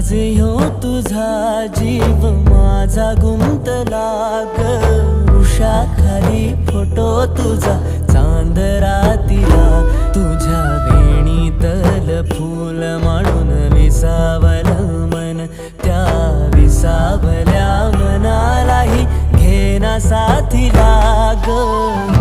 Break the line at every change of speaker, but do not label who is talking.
आज ह्यो तुझा जीव माझा गुंतला ग उषाखाली फोटो तुझा चांद रातीला तुझ्या वेणीतल फूल म्हणून विसावलं मन त्या विसावल्या मनालाही घेना साथीला ग